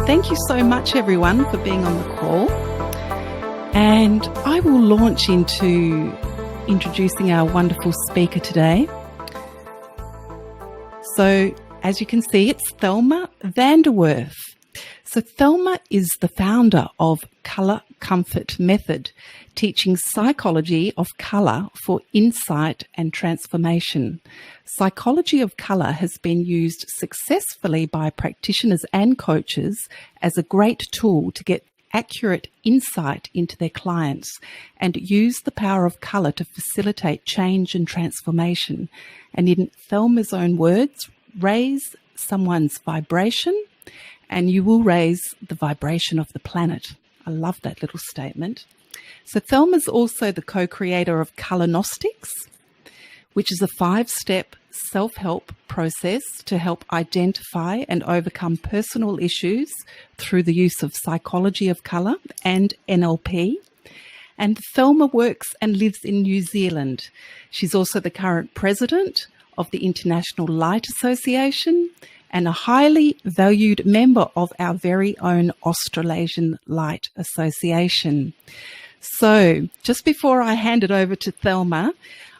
Thank you so much, everyone, for being on the call. And I will launch into introducing our wonderful speaker today. So, as you can see, it's Thelma van der Werff. So Thelma is the founder of Colour Comfort Method, teaching psychology of colour for insight and transformation. Psychology of colour has been used successfully by practitioners and coaches as a great tool to get accurate insight into their clients and use the power of colour to facilitate change and transformation. And in Thelma's own words, raise someone's vibration and you will raise the vibration of the planet. I love that little statement. So Thelma's also the co-creator of Colour Gnostics, which is a 5-step self-help process to help identify and overcome personal issues through the use of psychology of colour and NLP. And Thelma works and lives in New Zealand. She's also the current president of the International Light Association and a highly valued member of our very own Australasian Light Association. So just before I hand it over to Thelma,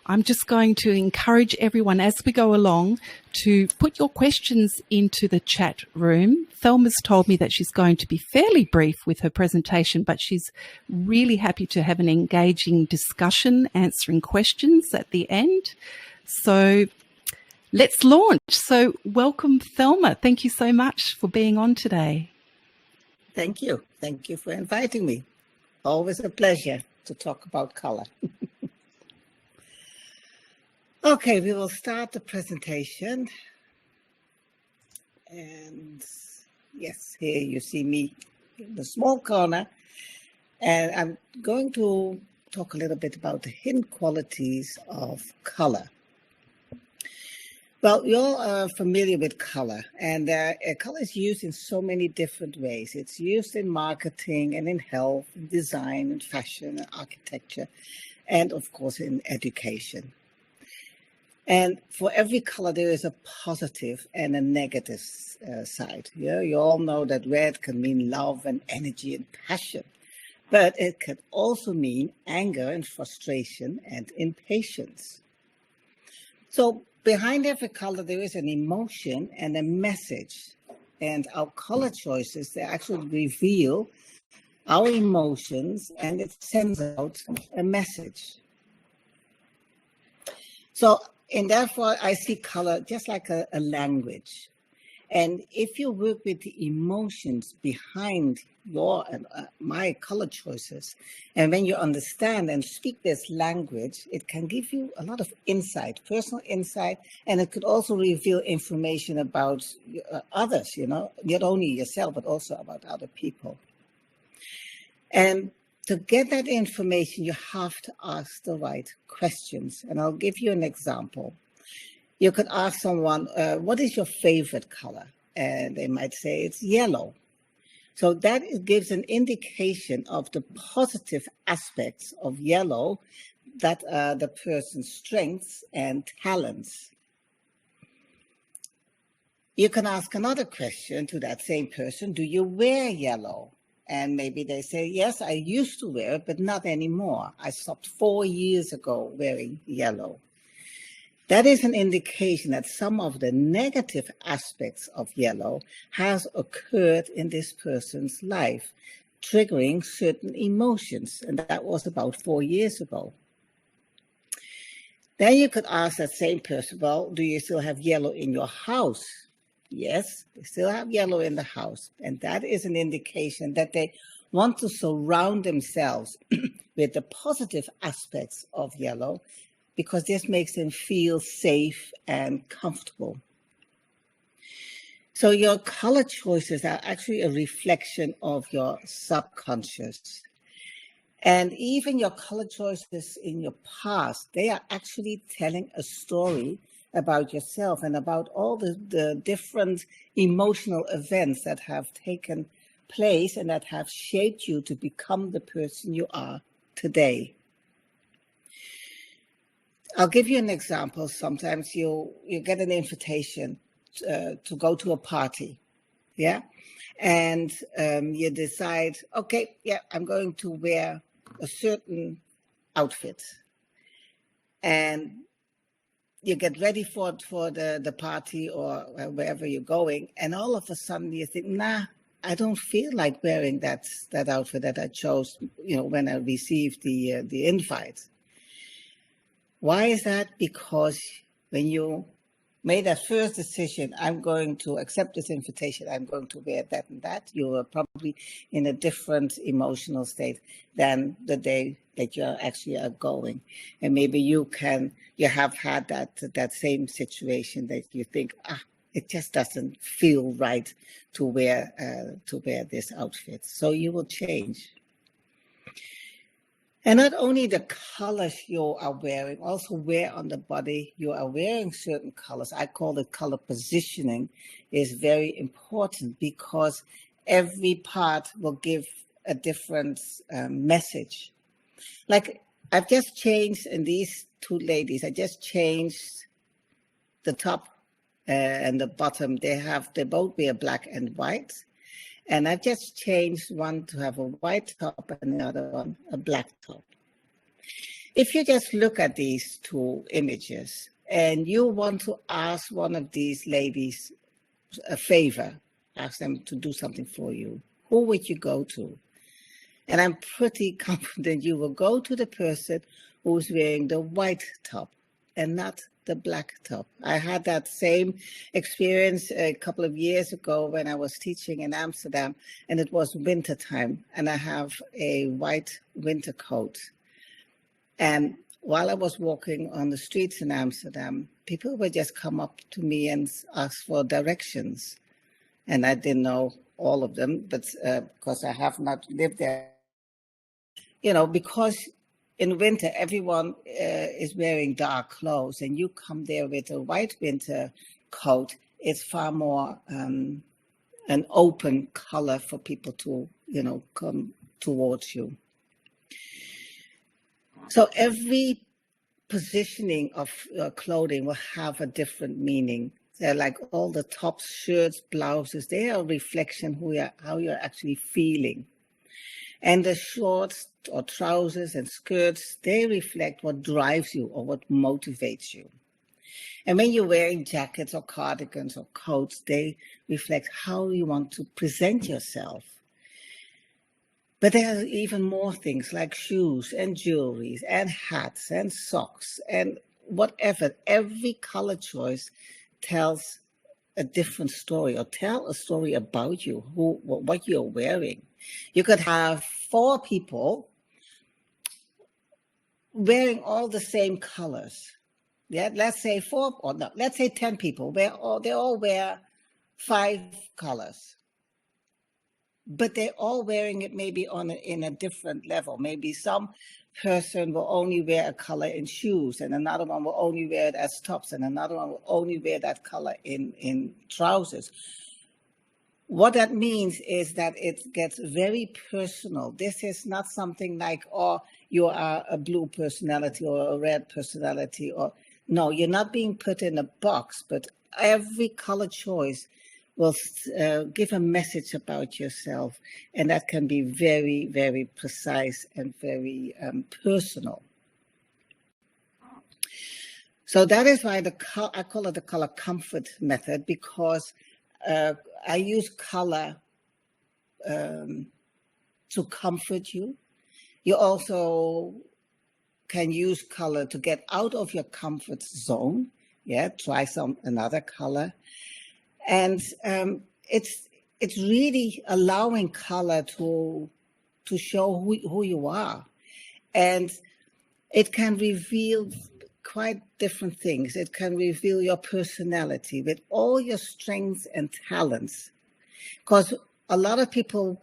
I'm just going to encourage everyone as we go along to put your questions into the chat room. Thelma's told me that she's going to be fairly brief with her presentation, but she's really happy to have an engaging discussion, answering questions at the end. So let's launch. So welcome, Thelma. Thank you so much for being on today. Thank you. Thank you for inviting me. Always a pleasure to talk about color. Okay, we will start the presentation. And yes, here you see me in the small corner. And I'm going to talk a little bit about the hidden qualities of color. Well, you all are familiar with color, and color is used in so many different ways. It's used in marketing and in health, in design, and fashion, and architecture, and of course in education. And for every color, there is a positive and a negative side. Yeah? You all know that red can mean love and energy and passion, but it can also mean anger and frustration and impatience. So behind every color, there is an emotion and a message. And our color choices, they actually reveal our emotions and it sends out a message. So, and therefore, I see color just like a language. And if you work with the emotions behind your and my color choices, and when you understand and speak this language, it can give you a lot of insight, personal insight, and it could also reveal information about others, you know, not only yourself, but also about other people. And to get that information, you have to ask the right questions. And I'll give you an example. You could ask someone, what is your favorite color? And they might say it's yellow. So that gives an indication of the positive aspects of yellow that are the person's strengths and talents. You can ask another question to that same person, do you wear yellow? And maybe they say, yes, I used to wear it, but not anymore. I stopped 4 years ago wearing yellow. That is an indication that some of the negative aspects of yellow has occurred in this person's life, triggering certain emotions. And that was about 4 years ago. Then you could ask that same person, well, do you still have yellow in your house? Yes, they still have yellow in the house. And that is an indication that they want to surround themselves with the positive aspects of yellow, because this makes them feel safe and comfortable. So your color choices are actually a reflection of your subconscious. And even your color choices in your past, they are actually telling a story about yourself and about all the different emotional events that have taken place and that have shaped you to become the person you are today. I'll give you an example. Sometimes you get an invitation to go to a party, yeah? And you decide, okay, yeah, I'm going to wear a certain outfit. And you get ready for the party or wherever you're going, and all of a sudden you think, nah, I don't feel like wearing that outfit that I chose, when I received the invite. Why is that? Because when you made that first decision, I'm going to accept this invitation, I'm going to wear that and that, you were probably in a different emotional state than the day that you actually are going. And maybe you have had that same situation that you think, it just doesn't feel right to wear this outfit. So you will change. And not only the colors you are wearing, also where on the body you are wearing certain colors. I call it color positioning is very important because every part will give a different message. Like I've just changed in these two ladies, I just changed the top and the bottom. They both wear black and white. And I've just changed one to have a white top and the other one a black top. If you just look at these two images and you want to ask one of these ladies a favor, ask them to do something for you, who would you go to? And I'm pretty confident you will go to the person who's wearing the white top and not the black top. I had that same experience a couple of years ago when I was teaching in Amsterdam, and it was winter time, and I have a white winter coat. And while I was walking on the streets in Amsterdam, people would just come up to me and ask for directions. And I didn't know all of them, but because I have not lived there, because in winter, everyone is wearing dark clothes, and you come there with a white winter coat, it's far more an open color for people to, come towards you. So every positioning of clothing will have a different meaning. They're like all the tops, shirts, blouses, they are a reflection how you're actually feeling. And the shorts or trousers and skirts, they reflect what drives you or what motivates you. And when you're wearing jackets or cardigans or coats, they reflect how you want to present yourself. But there are even more things like shoes and jewelry and hats and socks and whatever. Every color choice tells a different story or tell a story about you, what you're wearing. You could have 4 people wearing all the same colors. Yeah, let's say 4 or no, let's say 10 people. They all wear 5 colors. But they're all wearing it maybe in a different level. Maybe some person will only wear a color in shoes, and another one will only wear it as tops, and another one will only wear that color in trousers. What that means is that it gets very personal. This is not something like, you are a blue personality or a red personality, or no, you're not being put in a box, but every color choice will give a message about yourself, and that can be very, very precise and very personal. So that is why I call it the color comfort method, because I use color to comfort you. You also can use color to get out of your comfort zone. Yeah, try another color. And it's really allowing color to show who you are. And it can reveal quite different things. It can reveal your personality with all your strengths and talents. Because a lot of people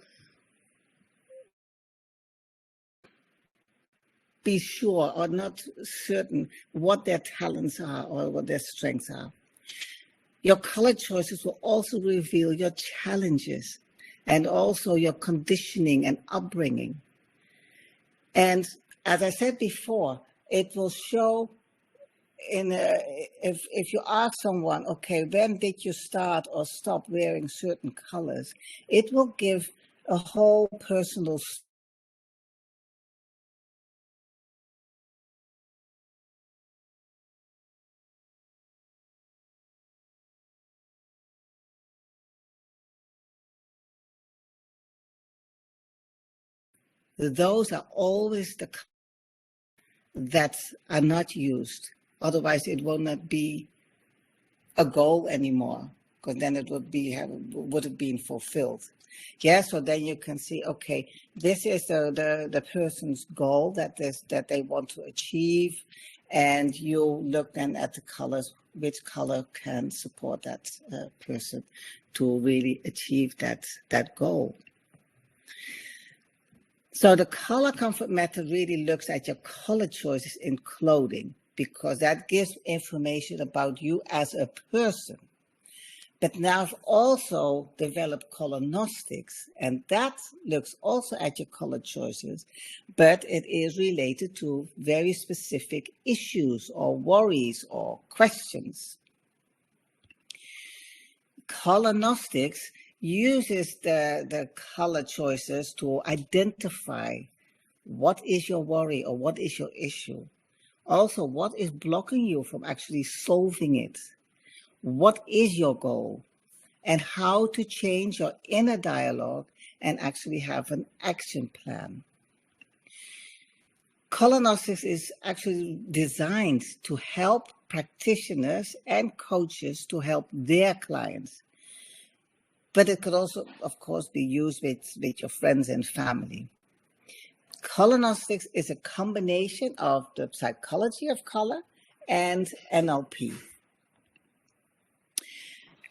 be sure or not certain what their talents are or what their strengths are. Your color choices will also reveal your challenges and also your conditioning and upbringing. And as I said before, it will show if you ask someone, okay, when did you start or stop wearing certain colors, it will give a whole personal those are always the that are not used. Otherwise, it will not be a goal anymore, because then it would have been fulfilled. Yeah, so then you can see, okay, this is the person's goal that they want to achieve, and you look then at the colors, which color can support that person to really achieve that goal. So the color comfort method really looks at your color choices in clothing, because that gives information about you as a person. But now I've also developed color gnostics, and that looks also at your color choices, but it is related to very specific issues or worries or questions. Color gnostics uses the color choices to identify what is your worry or what is your issue. Also, what is blocking you from actually solving it? What is your goal? And how to change your inner dialogue and actually have an action plan. Color gnostics is actually designed to help practitioners and coaches to help their clients. But it could also, of course, be used with your friends and family. Color gnostics is a combination of the psychology of color and NLP.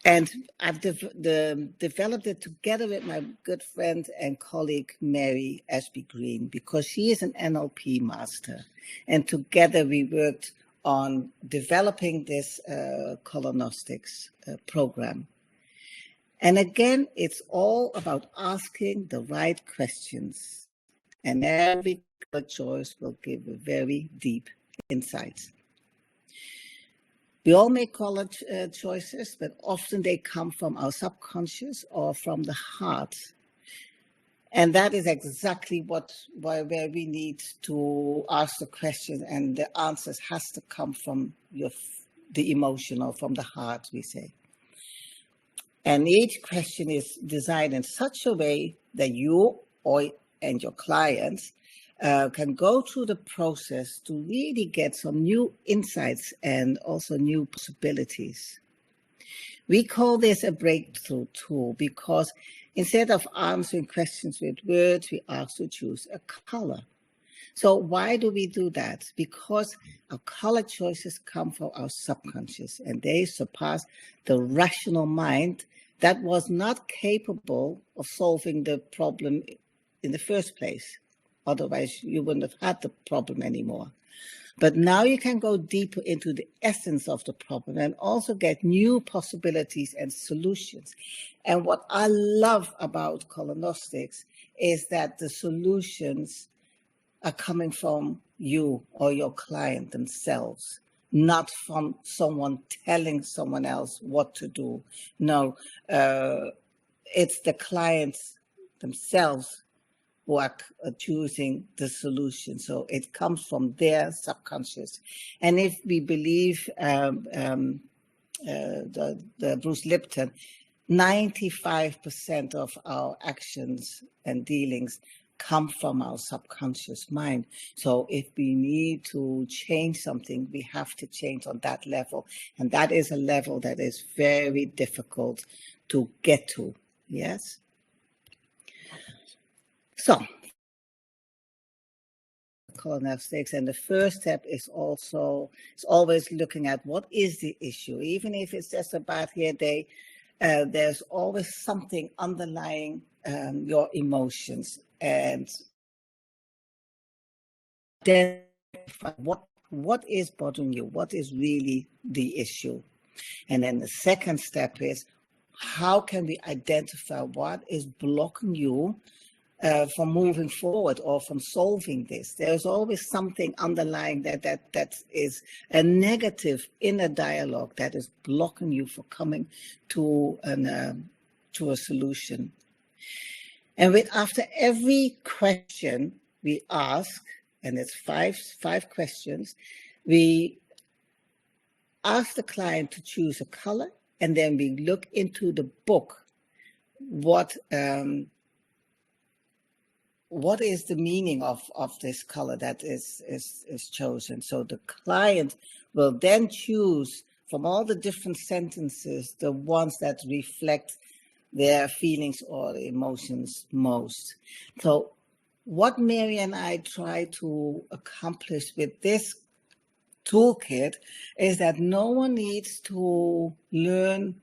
And I've developed it together with my good friend and colleague, Mary Ashby Green, because she is an NLP master. And together we worked on developing this color gnostics program. And again, it's all about asking the right questions. And every color choice will give a very deep insight. We all make color choices, but often they come from our subconscious or from the heart. And that is exactly where we need to ask the question, and the answers has to come from the emotion or from the heart, we say. And each question is designed in such a way that you and your clients can go through the process to really get some new insights and also new possibilities. We call this a breakthrough tool because instead of answering questions with words, we ask to choose a color. So why do we do that? Because our color choices come from our subconscious, and they surpass the rational mind that was not capable of solving the problem in the first place. Otherwise, you wouldn't have had the problem anymore. But now you can go deeper into the essence of the problem and also get new possibilities and solutions. And what I love about color gnostics is that the solutions are coming from you or your client themselves, not from someone telling someone else what to do. No, it's the clients themselves who are choosing the solution. So it comes from their subconscious. And if we believe the Bruce Lipton, 95% of our actions and dealings come from our subconscious mind. So if we need to change something, we have to change on that level. And that is a level that is very difficult to get to. Yes? So, color gnostics, and the first step is always looking at what is the issue. Even if it's just a bad hair day, there's always something underlying your emotions, and then what is bothering you, what is really the issue. And then the second step is, how can we identify what is blocking you from moving forward or from solving this. There's always something underlying that is a negative inner dialogue that is blocking you from coming to a solution. And after every question we ask, and it's five questions, we ask the client to choose a color, and then we look into the book. What is the meaning of this color that is chosen? So the client will then choose from all the different sentences the ones that reflect their feelings or emotions most. So what Mary and I try to accomplish with this toolkit is that no one needs to learn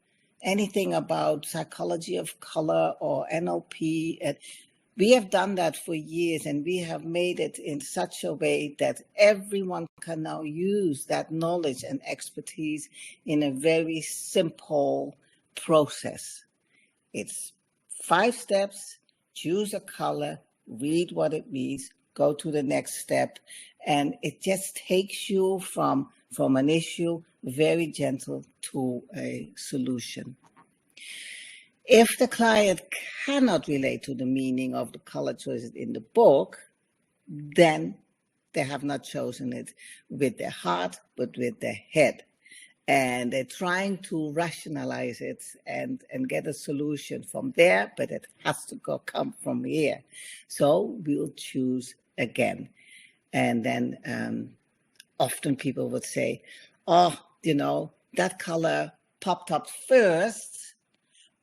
anything about psychology of color or NLP. And we have done that for years, and we have made it in such a way that everyone can now use that knowledge and expertise in a very simple process. It's 5 steps: choose a color, read what it means, go to the next step, and it just takes you from an issue very gentle to a solution. If the client cannot relate to the meaning of the color choices in the book, then they have not chosen it with their heart, but with their head. And they're trying to rationalize it and get a solution from there, but it has to come from here. So we'll choose again. And then often people would say, oh, that color popped up first,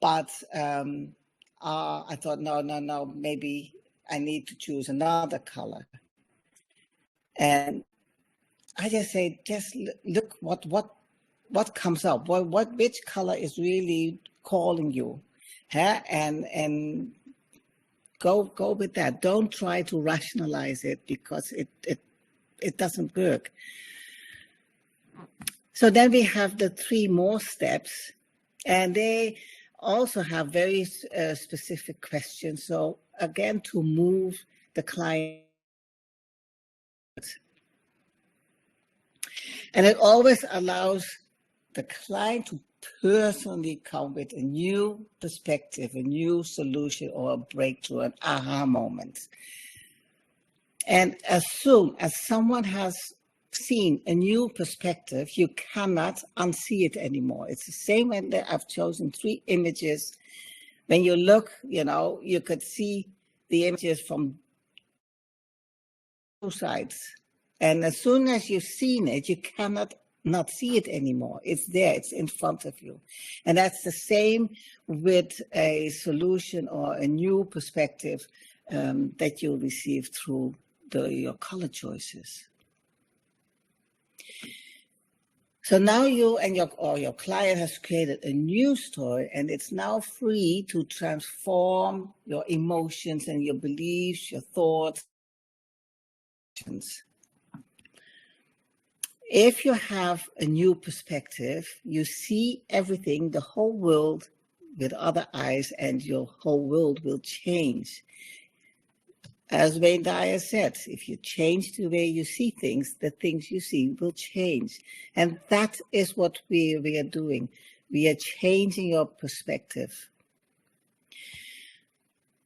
but I thought, no, maybe I need to choose another color. And I just say, just look what comes up, which color is really calling you, and go with that. Don't try to rationalize it, because it doesn't work. So then we have the 3 more steps, and they also have very specific questions. So again, to move the client. And it always allows the client to personally come with a new perspective, a new solution, or a breakthrough, an aha moment. And as soon as someone has seen a new perspective, you cannot unsee it anymore. It's the same when I've chosen 3 images. When you look, you could see the images from 2 sides. And as soon as you've seen it, you cannot not see it anymore. It's there, it's in front of you. And that's the same with a solution or a new perspective that you'll receive through your color choices. So now you and your client has created a new story, and it's now free to transform your emotions and your beliefs, your thoughts. If you have a new perspective, you see everything, the whole world, with other eyes, and your whole world will change. As Wayne Dyer said, if you change the way you see things, the things you see will change. And that is what we are doing. We are changing your perspective.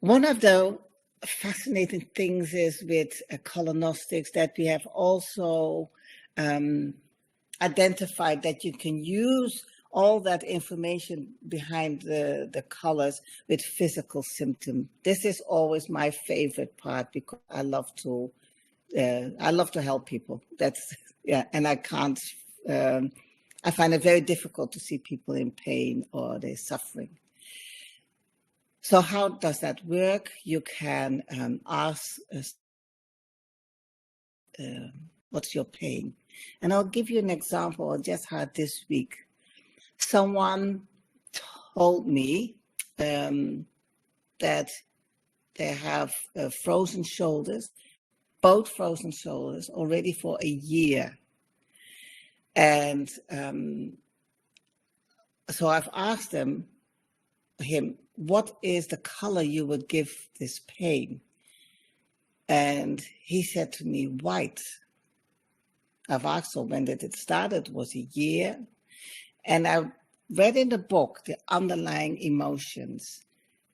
One of the fascinating things is with color gnostics that we have also identified that you can use all that information behind the colors with physical symptoms. This is always my favorite part, because I love to help people. And I can't. I find it very difficult to see people in pain or they're suffering. So how does that work? You can ask, what's your pain? And I'll give you an example I just had this week. Someone told me that they have frozen shoulders, both frozen shoulders, already for a year. And so I've asked him, what is the color you would give this pain? And he said to me, white. I've asked him, when did it start? It was a year. And I read in the book the underlying emotions.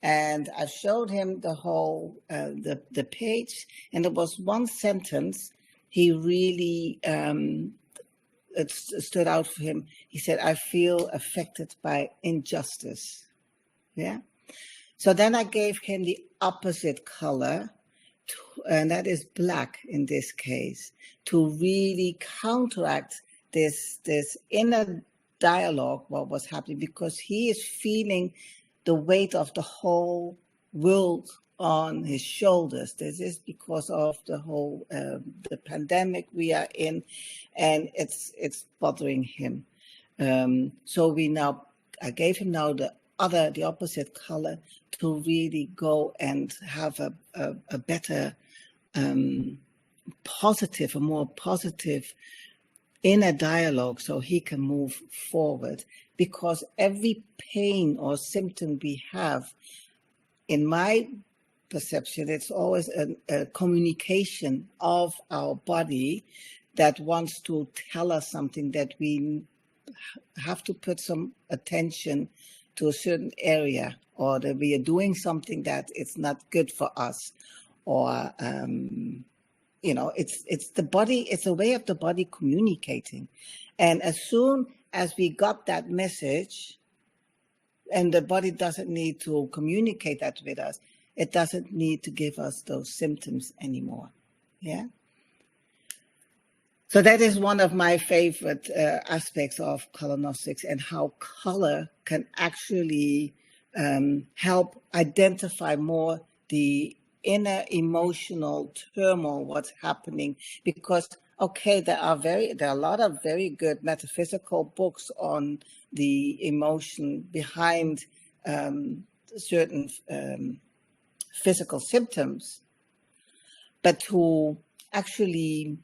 And I showed him the whole, the page. And there was one sentence he really, it stood out for him. He said, I feel affected by injustice. Yeah. So then I gave him the opposite color, and that is black in this case, to really counteract this inner dialogue, what was happening, because he is feeling the weight of the whole world on his shoulders. This is because of the whole the pandemic we are in, and it's bothering him. So I gave him now the opposite color to really go and have a better positive, a more positive inner dialogue, so he can move forward. Because every pain or symptom we have, in my perception, it's always a communication of our body that wants to tell us something, that we have to put some attention to a certain area, or that we are doing something that it's not good for us, or it's the body, it's a way of the body communicating. And as soon as we got that message, and the body doesn't need to communicate that with us, it doesn't need to give us those symptoms anymore. Yeah. So that is one of my favorite aspects of color gnostics, and how color can actually help identify more the inner emotional turmoil, what's happening. Because, okay, there are a lot of very good metaphysical books on the emotion behind certain physical symptoms, but to actually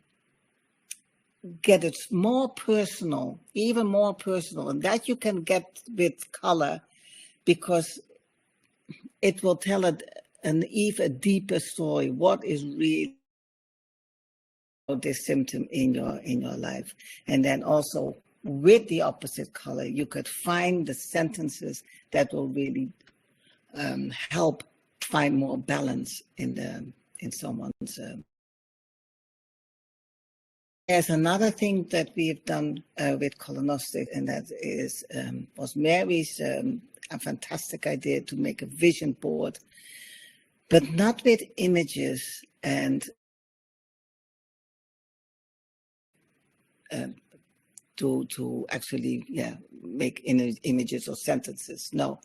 get it more personal, even more personal, and that you can get with color, because it will tell an even deeper story. What is really this symptom in your life? And then also with the opposite color, you could find the sentences that will really help find more balance in someone's. There's another thing that we've done with color gnostics, and that was Mary's a fantastic idea to make a vision board, but not with images and to actually make images or sentences. No,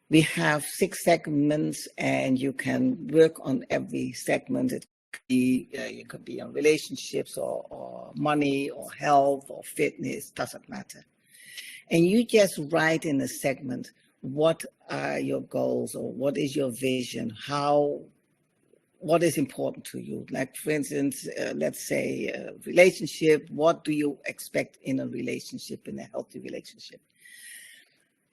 we have 6 segments, and you can work on every segment. You could be on relationships or money or health or fitness, doesn't matter. And you just write in a segment, what are your goals, or what is your vision? What is important to you? Like, for instance, let's say a relationship. What do you expect in a relationship, in a healthy relationship?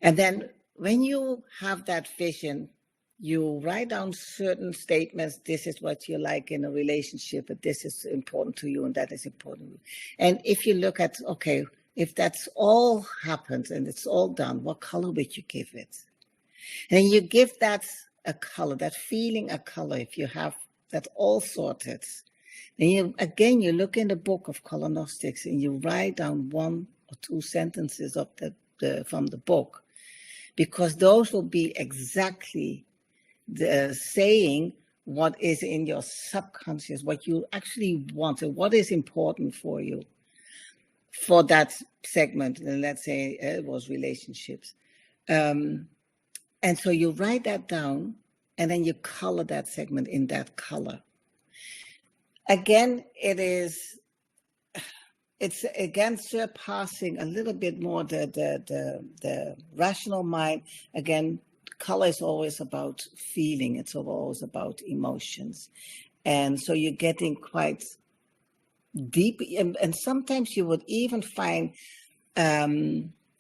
And then when you have that vision, you write down certain statements. This is what you like in a relationship, but this is important to you, and that is important. And if you look at, okay, if that's all happened and it's all done, what color would you give it? And you give that a color, that feeling a color, if you have that all sorted. And you look in the book of color gnostics, and you write down 1 or 2 sentences of from the book, because those will be exactly saying what is in your subconscious, what you actually want, and what is important for you for that segment. And let's say it was relationships. And so you write that down, and then you color that segment in that color. Again, it's again surpassing a little bit more the rational mind. Again, color is always about feeling. It's always about emotions. And so you're getting quite deep. And sometimes you would even find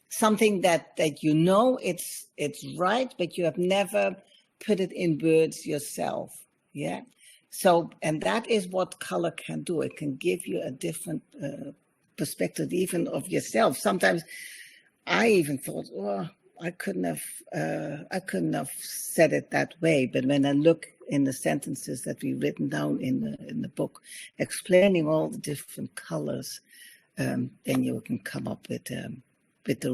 something that you know it's right, but you have never put it in words yourself. Yeah. So, and that is what color can do. It can give you a different perspective, even of yourself. Sometimes I even thought, oh, I couldn't have said it that way. But when I look in the sentences that we've written down in the book, explaining all the different colors, then you can come up with the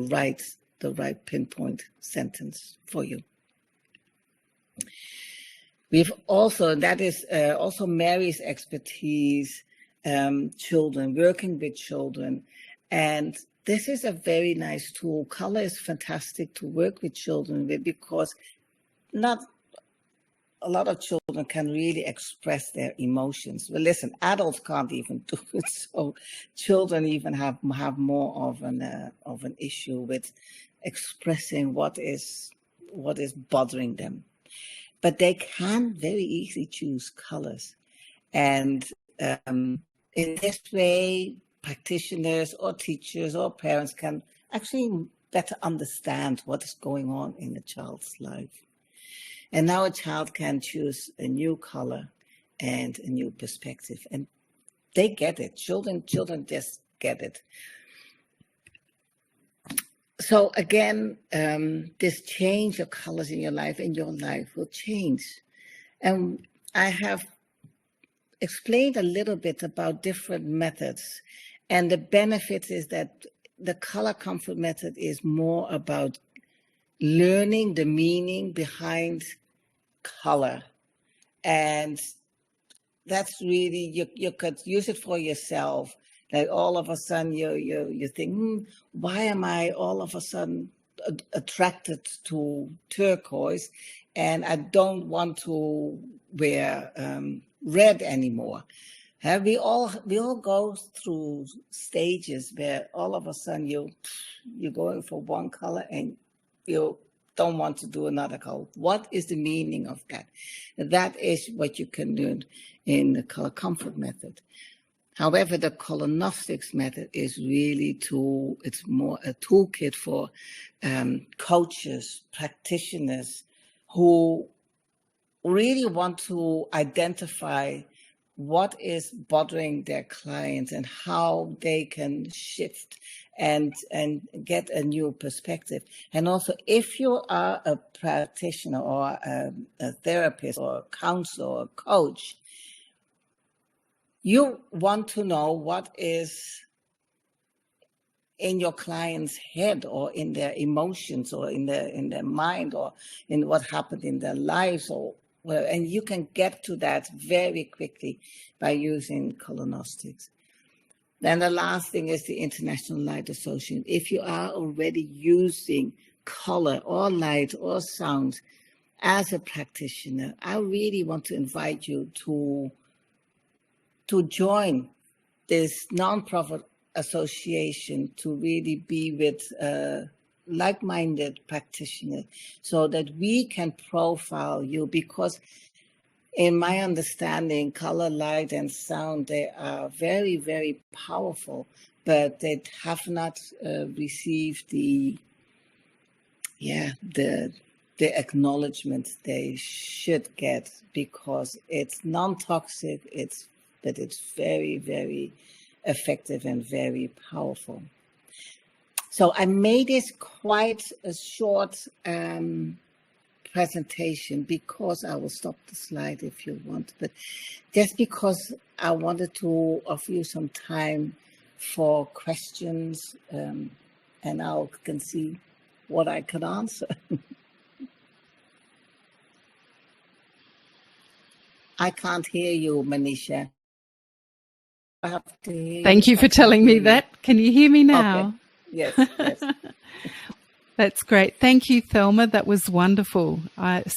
right pinpoint sentence for you. We've also, that is also Mary's expertise, children, working with children. And this is a very nice tool. Color is fantastic to work with children with, because not a lot of children can really express their emotions. Well, listen, adults can't even do it. So children even have more of an issue with expressing what is bothering them. But they can very easily choose colors. And in this way, practitioners or teachers or parents can actually better understand what is going on in a child's life. And now a child can choose a new color and a new perspective. And they get it. Children just get it. So again, this change of colors in your life will change. And I have explained a little bit about different methods. And the benefit is that the color comfort method is more about learning the meaning behind color. And that's really, you could use it for yourself. Like all of a sudden you think, why am I all of a sudden attracted to turquoise, and I don't want to wear red anymore? We all go through stages where all of a sudden you're going for one color and you don't want to do another color. What is the meaning of that? That is what you can learn in the color comfort method. However, the colonostics method is really it's more a toolkit for coaches, practitioners who really want to identify what is bothering their clients and how they can shift and get a new perspective. And also, if you are a practitioner or a therapist or a counselor or a coach, you want to know what is in your client's head or in their emotions or in their mind or in what happened in their lives, and you can get to that very quickly by using colonostics. Then the last thing is the International Light Association. If you are already using color or light or sound as a practitioner, I really want to invite you to join this nonprofit association, to really be with like-minded practitioners so that we can profile you, because in my understanding, color, light, and sound, they are very, very powerful, but they have not received the acknowledgement they should get, because it's non-toxic, but it's very, very effective and very powerful. So I made this quite a short presentation, because I will stop the slide if you want, but just because I wanted to offer you some time for questions, and I can see what I can answer. I can't hear you, Manisha. I have to hear Thank you for telling me that. Can you hear me now? Okay. Yes. That's great. Thank you, Thelma. That was wonderful.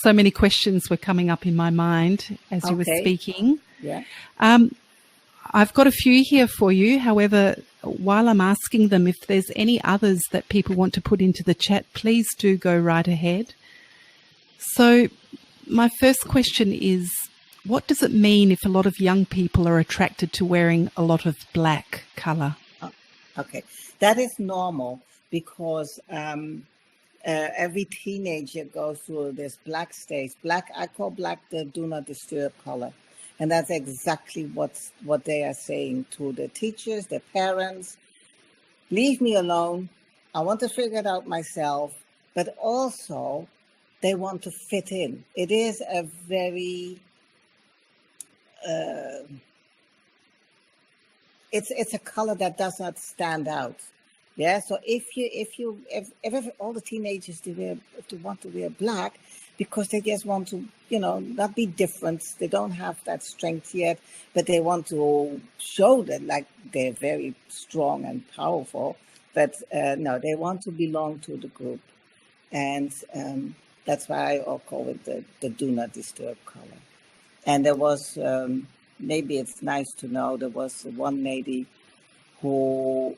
So many questions were coming up in my mind as you were speaking. Yeah. I've got a few here for you. However, while I'm asking them, if there's any others that people want to put into the chat, please do go right ahead. So my first question is, what does it mean if a lot of young people are attracted to wearing a lot of black colour? Okay, that is normal. because every teenager goes through this black stage. Black, I call black the do not disturb color. And that's exactly what they are saying to the teachers, the parents. Leave me alone. I want to figure it out myself. But also, they want to fit in. It is a very... it's a color that does not stand out. Yeah, so if all the teenagers they want to wear black because they just want to, not be different. They don't have that strength yet, but they want to show that like they're very strong and powerful. But no, they want to belong to the group, and that's why I call it the do not disturb color. And there was maybe it's nice to know there was one lady who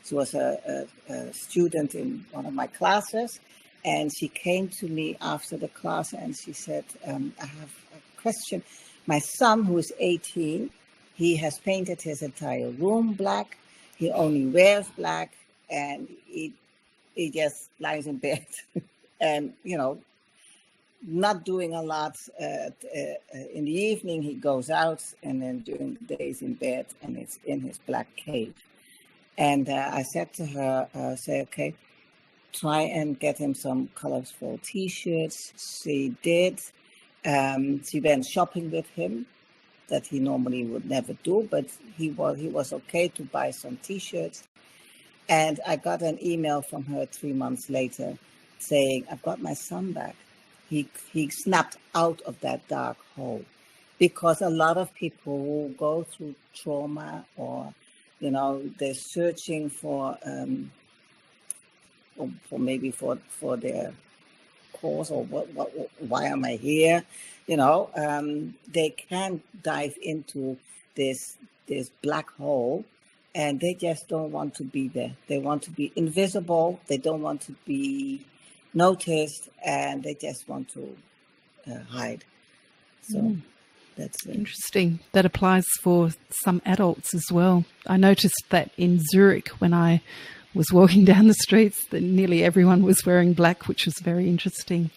she was a student in one of my classes, and she came to me after the class and she said, I have a question. My son, who is 18, he has painted his entire room black. He only wears black, and he just lies in bed and, not doing a lot. In the evening, he goes out, and then during the days in bed, and it's in his black cave. And I said to her, okay, try and get him some colorful T-shirts. She did. She went shopping with him, that he normally would never do, but he was okay to buy some T-shirts. And I got an email from her 3 months later saying, I've got my son back. He snapped out of that dark hole, because a lot of people who go through trauma, or they're searching for maybe for their cause, or why am I here? They can dive into this black hole, and they just don't want to be there. They want to be invisible. They don't want to be noticed, and they just want to hide. So that's interesting. That applies for some adults as well. I noticed that in Zurich when I was walking down the streets that nearly everyone was wearing black, which was very interesting.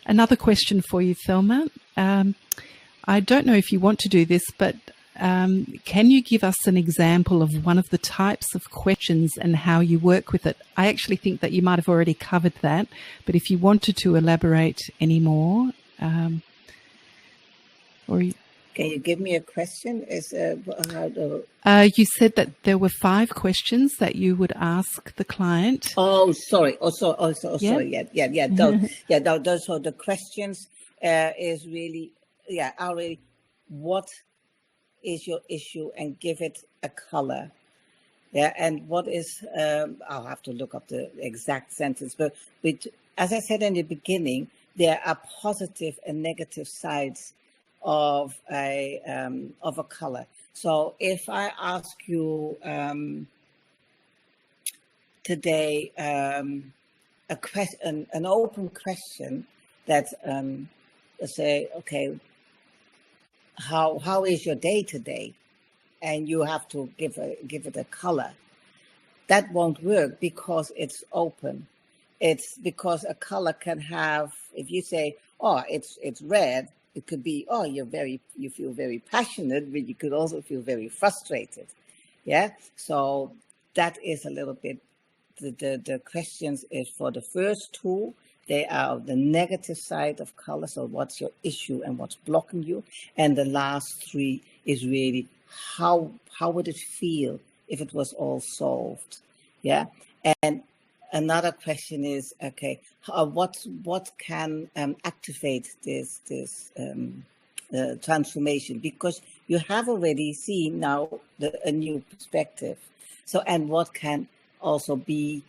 Another question for you, Thelma. I don't know if you want to do this, but can you give us an example of one of the types of questions and how you work with it? I actually think that you might have already covered that, but if you wanted to elaborate any more, Can you give me a question? You said that there were 5 questions that you would ask the client. Oh, sorry. Sorry. Yeah. Those are the questions. Is really, what is your issue, and give it a color. Yeah, and what is? I'll have to look up the exact sentence, but as I said in the beginning, there are positive and negative sides of a color. So if I ask you today an open question that say, okay, how is your day today, and you have to give it a color, that won't work because it's open. It's because a color can have, if you say, oh, it's red, it could be, oh, you feel very passionate, but you could also feel very frustrated. Yeah. So that is a little bit the questions is for the first 2. They are the negative side of color. So what's your issue and what's blocking you? And the last 3 is really how would it feel if it was all solved? Yeah. And another question is, okay, what can activate this transformation? Because you have already seen now a new perspective. So, and what can also be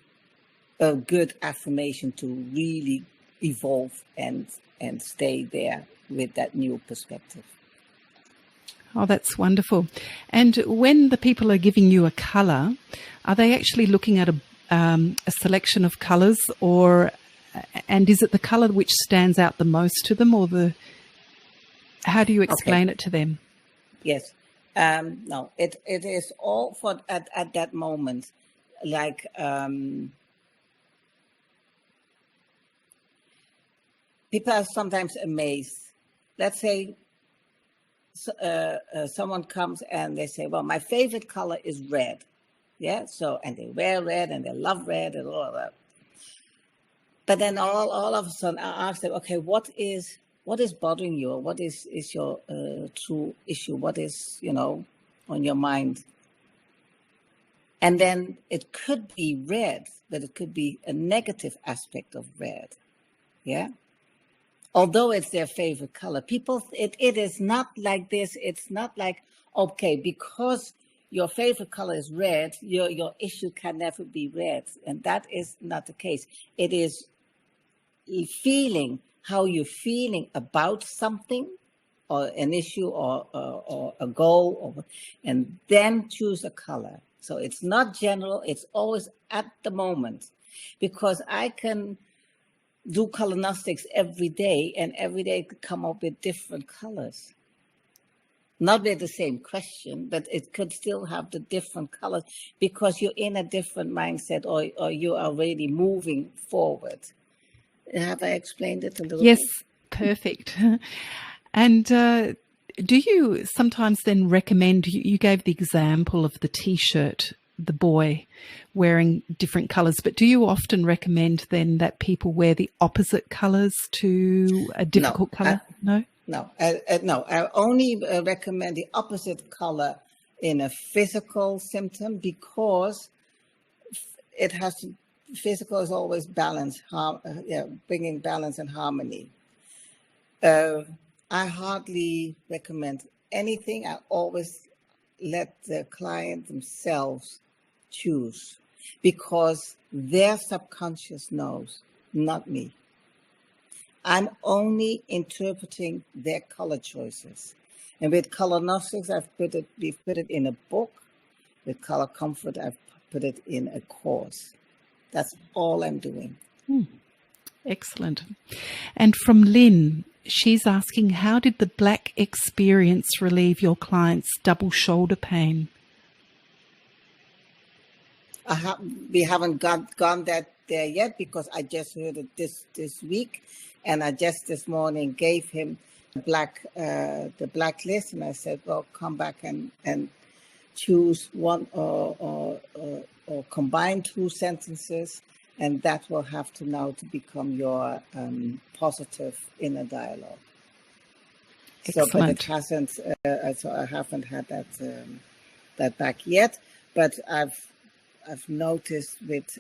a good affirmation to really evolve and stay there with that new perspective. Oh, that's wonderful. And when the people are giving you a color, are they actually looking at a selection of colors, and is it the color which stands out the most to them, or how do you explain it to them? Yes. No, it is all for at that moment. Like people are sometimes amazed. Let's say someone comes and they say, well, my favorite color is red. Yeah, so, and they wear red and they love red and all of that. But then all of a sudden I ask them, okay, what is bothering you? What is your true issue? What is, on your mind? And then it could be red, but it could be a negative aspect of red. Yeah. Although it's their favorite color, people, it is not like this. It's not like, okay, because your favorite color is red, your issue can never be red. And that is not the case. It is feeling, how you're feeling about something or an issue or a goal, and then choose a color. So it's not general, it's always at the moment, because I can do color gnostics every day and every day come up with different colors. Not with the same question, but it could still have the different colors because you're in a different mindset or you are already moving forward. Have I explained it a little bit? Yes, perfect. And do you sometimes then recommend, you gave the example of the T-shirt, the boy wearing different colours, but do you often recommend then that people wear the opposite colours to a difficult colour? No? No, I only recommend the opposite color in a physical symptom because it has to, physical is always balance, bringing balance and harmony. I hardly recommend anything. I always let the client themselves choose because their subconscious knows, not me. I'm only interpreting their color choices. And with color gnostics, we've put it in a book. With color comfort, I've put it in a course. That's all I'm doing. Excellent. And from Lynn, she's asking, how did the black experience relieve your client's double shoulder pain? We haven't gone there yet because I just heard it this week. And I just this morning gave him the black list, and I said, "Well, come back and choose one or combine two sentences, and that will have to now to become your positive inner dialogue." Excellent. So, but it hasn't. So I haven't had that back yet. But I've noticed with.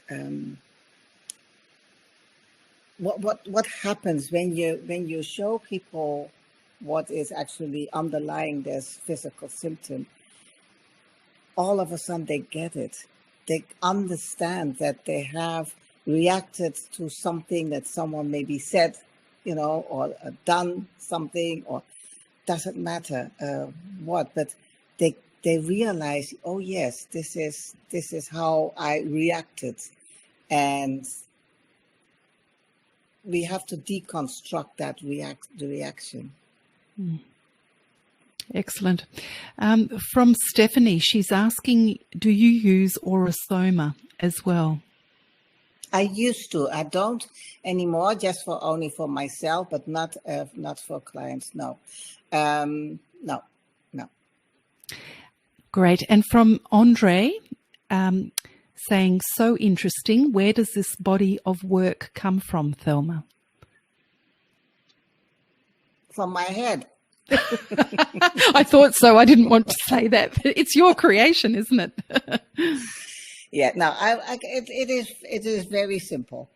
What happens when you show people what is actually underlying this physical symptom? All of a sudden they get it. They understand that they have reacted to something that someone maybe said, or done something, or doesn't matter what, but they realize, oh yes, this is how I reacted, and we have to deconstruct that the reaction. Excellent. From Stephanie, she's asking, do you use Aurosoma as well? I used to. I don't anymore, just only for myself, but not for clients. No. No. Great. And from Andre, saying, so interesting. Where does this body of work come from, Thelma? From my head. I thought so. I didn't want to say that. It's your creation, isn't it? Yeah. No. It is very simple.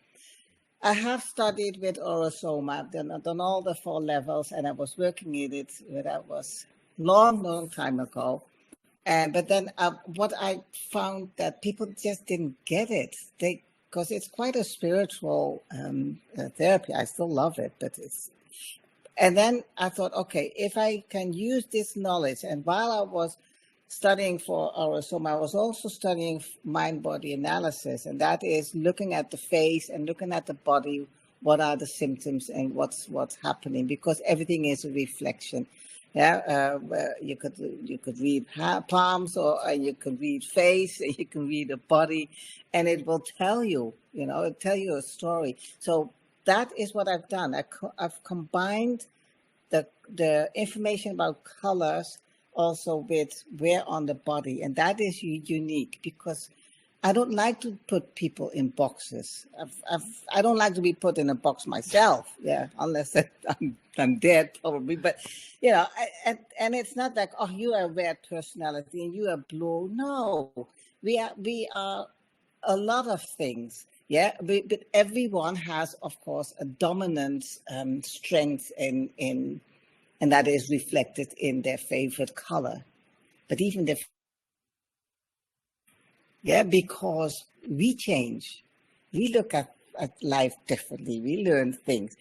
I have studied with Aurosoma. I've done all the 4 levels, and I was working in it. That was long time ago. But then what I found that people just didn't get it. Because it's quite a spiritual therapy. I still love it, but it's. And then I thought, okay, if I can use this knowledge, and while I was studying for Aurosoma, I was also studying mind-body analysis, and that is looking at the face and looking at the body. What are the symptoms and what's happening? Because everything is a reflection. Yeah, you could read palms, or you could read face, you can read a body, and it will tell you, it'll tell you a story. So that is what I've done. I've combined the information about colors also with where on the body, and that is unique because I don't like to put people in boxes. I don't like to be put in a box myself, unless I'm dead probably. But and it's not like, oh, you are a red personality and you are blue. No, we are a lot of things. Yeah, but everyone has, of course, a dominant strength in and that is reflected in their favorite color. But even because we change, we look at life differently, we learn things.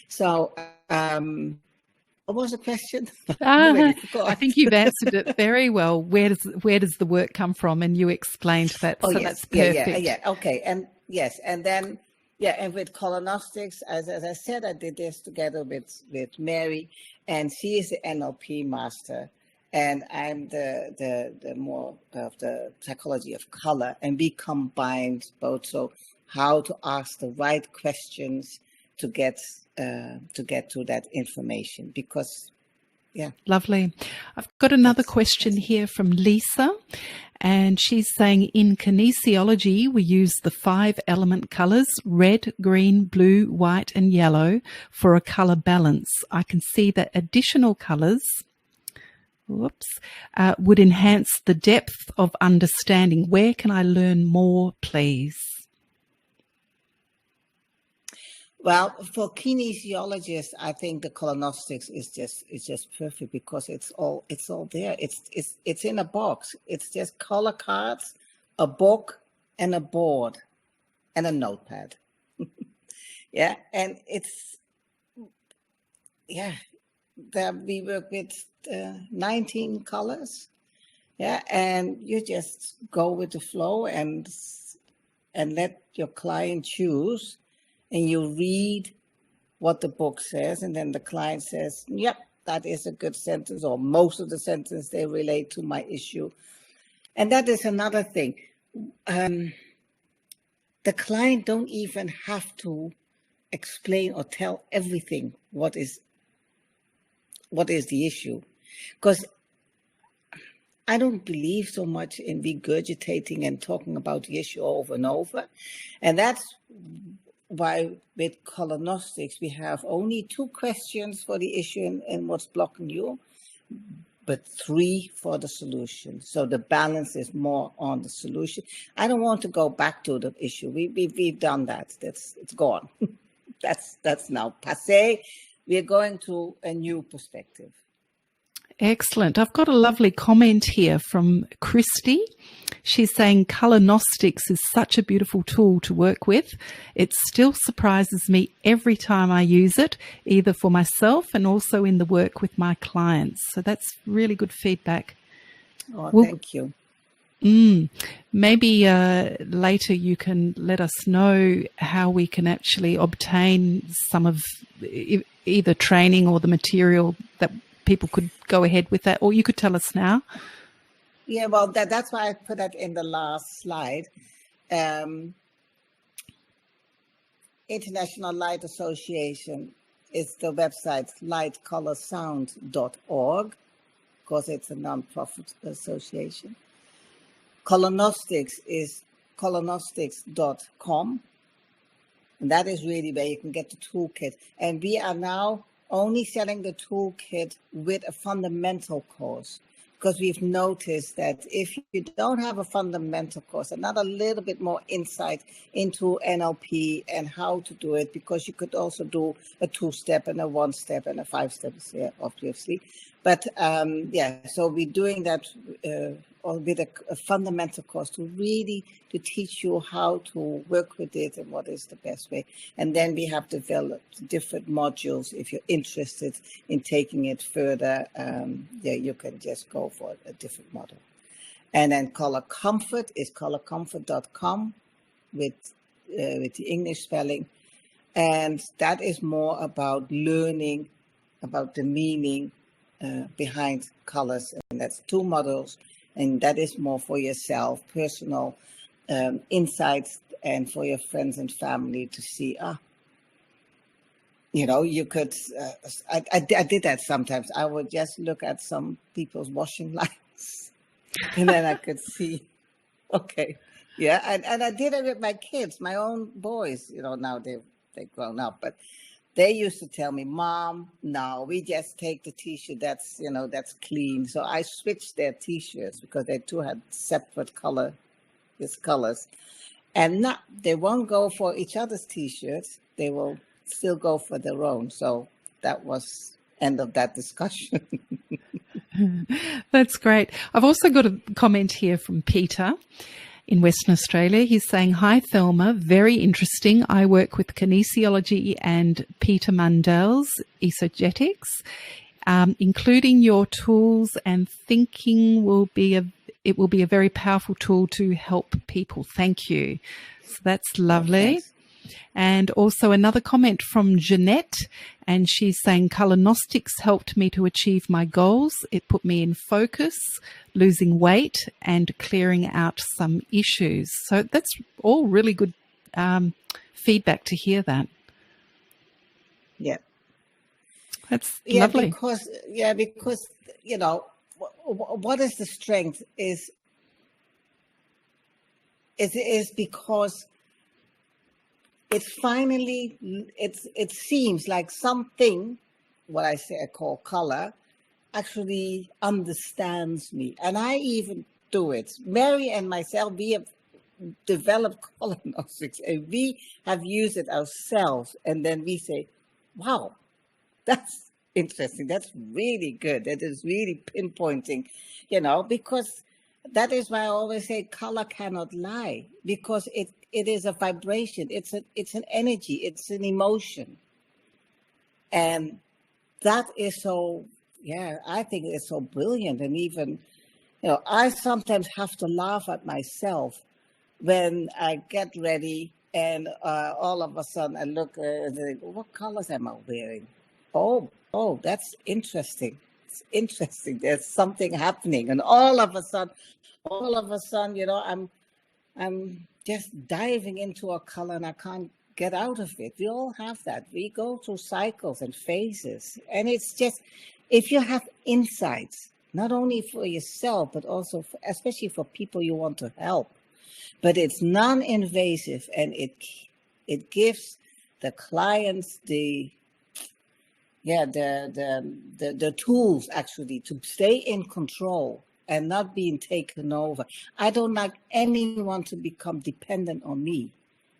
So, what was the question? I think you've answered it very well. Where does the work come from? And you explained that, so that's perfect. Yeah. Okay, and yes, and then and with colonostics, as I said, I did this together with Mary, and she is the NLP master, and I'm the more of the psychology of color, and we combined both. So how to ask the right questions to get to that information, because Lovely. I've got another question here from Lisa, and she's saying, in kinesiology, we use the 5 element colors, red, green, blue, white, and yellow, for a color balance. I can see that additional colors would enhance the depth of understanding. Where can I learn more, please? Well, for kinesiologists, I think the colonostics is just perfect because it's all there. It's in a box. It's just color cards, a book, and a board, and a notepad. And that we work with 19 colors. And you just go with the flow and let your client choose. And you read what the book says, and then the client says, yep, that is a good sentence, or most of the sentence, they relate to my issue. And that is another thing. The client don't even have to explain or tell everything what is the issue. Because I don't believe so much in regurgitating and talking about the issue over and over. And that's why with colonostics, we have only 2 questions for the issue and what's blocking you, but 3 for the solution. So the balance is more on the solution. I don't want to go back to the issue. We've done that. It's gone. That's now passé. We're going to a new perspective. Excellent. I've got a lovely comment here from Christy. She's saying Colonostics is such a beautiful tool to work with. It still surprises me every time I use it, either for myself and also in the work with my clients. So that's really good feedback. Oh, thank you. Maybe later you can let us know how we can actually obtain some of either training or the material that people could go ahead with that, or you could tell us now. Yeah, well, that's why I put that in the last slide. International Light Association is the website lightcolorsound.org, because it's a non-profit association. Colonostics is colonostics.com, and that is really where you can get the toolkit. And we are now only selling the toolkit with a fundamental course, because we've noticed that if you don't have a fundamental course, another little bit more insight into NLP and how to do it, because you could also do a 2-step and a 1-step and a 5-step, obviously. But so we're doing that with a fundamental course to teach you how to work with it and what is the best way. And then we have developed different modules. If you're interested in taking it further, you can just go for a different model. And then Color Comfort is colorcomfort.com with the English spelling. And that is more about learning about the meaning behind colors. And that's 2 models. And that is more for yourself, personal insights, and for your friends and family to see, You could, I did that sometimes. I would just look at some people's washing lines and then I could see, okay. Yeah. And I did it with my kids, my own boys, now they're grown up, but they used to tell me, Mom, no, we just take the T-shirt that's clean. So I switched their T-shirts because they too had separate colors. And they won't go for each other's T-shirts. They will still go for their own. So that was end of that discussion. That's great. I've also got a comment here from Peter in Western Australia. He's saying, hi, Thelma, very interesting. I work with kinesiology and Peter Mundel's esogetics. Including your tools and thinking will be a very powerful tool to help people. Thank you. So that's lovely. Thanks. And also another comment from Jeanette, and she's saying color gnostics helped me to achieve my goals. It put me in focus, losing weight and clearing out some issues. So that's all really good feedback to hear that. Yeah. That's lovely. Because what is the strength is because it seems like something, what I call color, actually understands me. And I even do it. Mary and myself, we have developed color gnostics and we have used it ourselves. And then we say, wow, that's interesting. That's really good. That is really pinpointing, because that is why I always say color cannot lie, because it is a vibration. It's an energy. It's an emotion. And that is so, I think it's so brilliant. And even, I sometimes have to laugh at myself when I get ready and all of a sudden I look and think, what colors am I wearing? Oh, that's interesting. It's interesting. There's something happening. And all of a sudden, I'm just diving into a color and I can't get out of it. We all have that. We go through cycles and phases. And it's just, if you have insights, not only for yourself, but also especially for people you want to help, but it's non-invasive and it gives the clients the tools actually to stay in control and not being taken over. I don't like anyone to become dependent on me.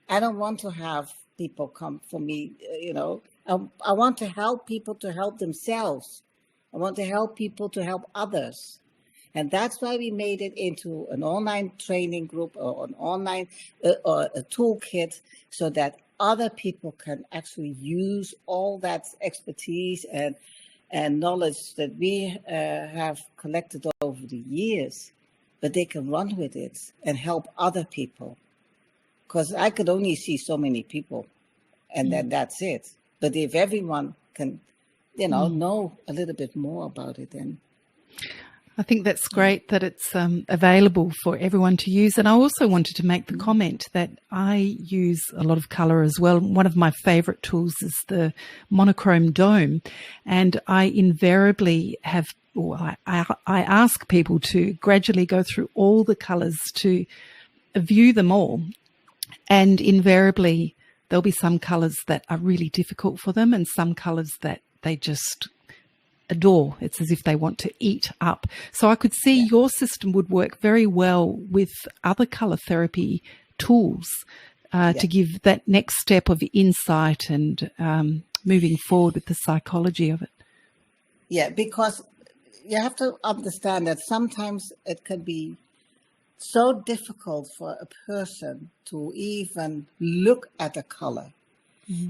I don't want to have people come for me, I want to help people to help themselves. I want to help people to help others. And that's why we made it into an online training group or an online or a toolkit so that other people can actually use all that expertise and knowledge that we have collected over the years, but they can run with it and help other people. Because I could only see so many people, and then that's it. But if everyone can, know a little bit more about it, then... I think that's great that it's available for everyone to use. And I also wanted to make the comment that I use a lot of colour as well. One of my favourite tools is the monochrome dome. And I invariably I ask people to gradually go through all the colours to view them all. And invariably there'll be some colours that are really difficult for them and some colours that they just adore. It's as if they want to eat up. So I could see your system would work very well with other colour therapy tools to give that next step of insight and moving forward with the psychology of it. Yeah, because you have to understand that sometimes it can be so difficult for a person to even look at a color.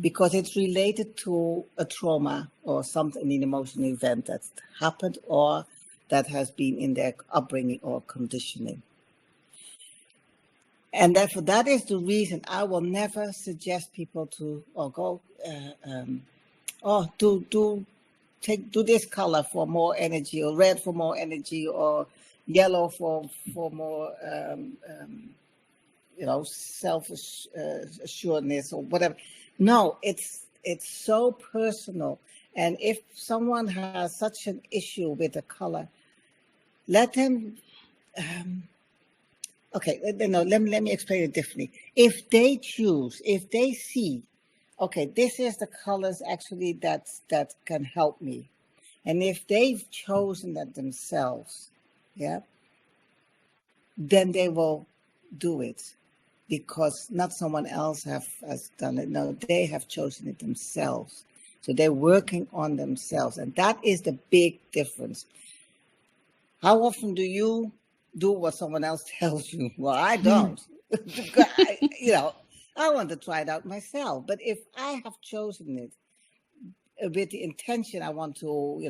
Because it's related to a trauma or something, an emotional event that's happened or that has been in their upbringing or conditioning. And therefore, that is the reason I will never suggest people to do this color for more energy, or red for more energy, or yellow for more self-assuredness or whatever. No, it's it's so personal. And if someone has such an issue with a color, let them, let me explain it differently. If they see, okay, this is the colors actually that can help me. And if they've chosen that themselves, yeah, then they will do it, because not someone else has done it. No, they have chosen it themselves. So they're working on themselves. And that is the big difference. How often do you do what someone else tells you? Well, I don't. I want to try it out myself. But if I have chosen it with the intention, I want to,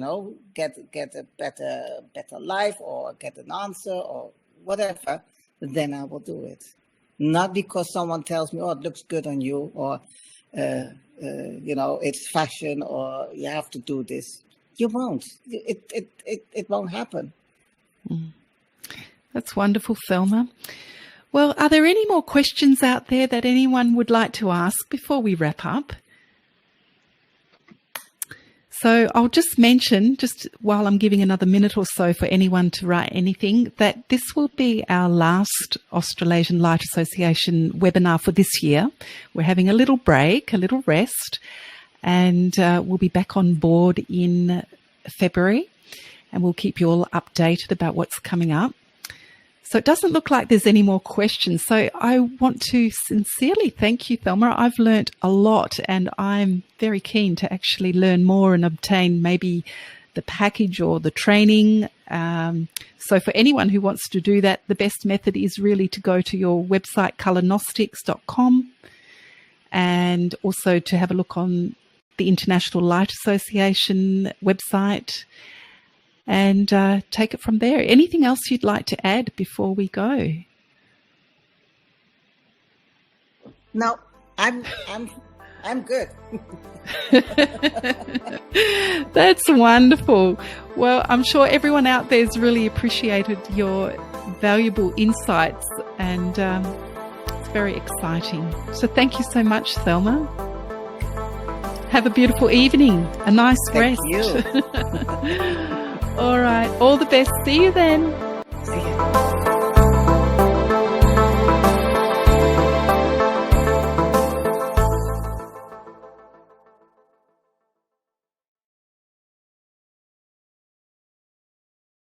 get a better life, or get an answer, or whatever, then I will do it. Not because someone tells me, oh, it looks good on you, or, it's fashion, or you have to do this. You won't. It won't happen. That's wonderful, Thelma. Well, are there any more questions out there that anyone would like to ask before we wrap up? So I'll just mention, just while I'm giving another minute or so for anyone to write anything, that this will be our last Australasian Light Association webinar for this year. We're having a little break, a little rest, and we'll be back on board in February, and we'll keep you all updated about what's coming up. So it doesn't look like there's any more questions. So I want to sincerely thank you, Thelma. I've learnt a lot, and I'm very keen to actually learn more and obtain maybe the package or the training. So for anyone who wants to do that, the best method is really to go to your website, colorgnostics.com, and also to have a look on the International Light Association website, and take it from there. Anything else you'd like to add before we go? No, I'm good. That's wonderful. Well, I'm sure everyone out there's really appreciated your valuable insights, and it's very exciting. So thank you so much, Thelma. Have a beautiful evening, a nice rest. Thank you. All right. All the best. See you then.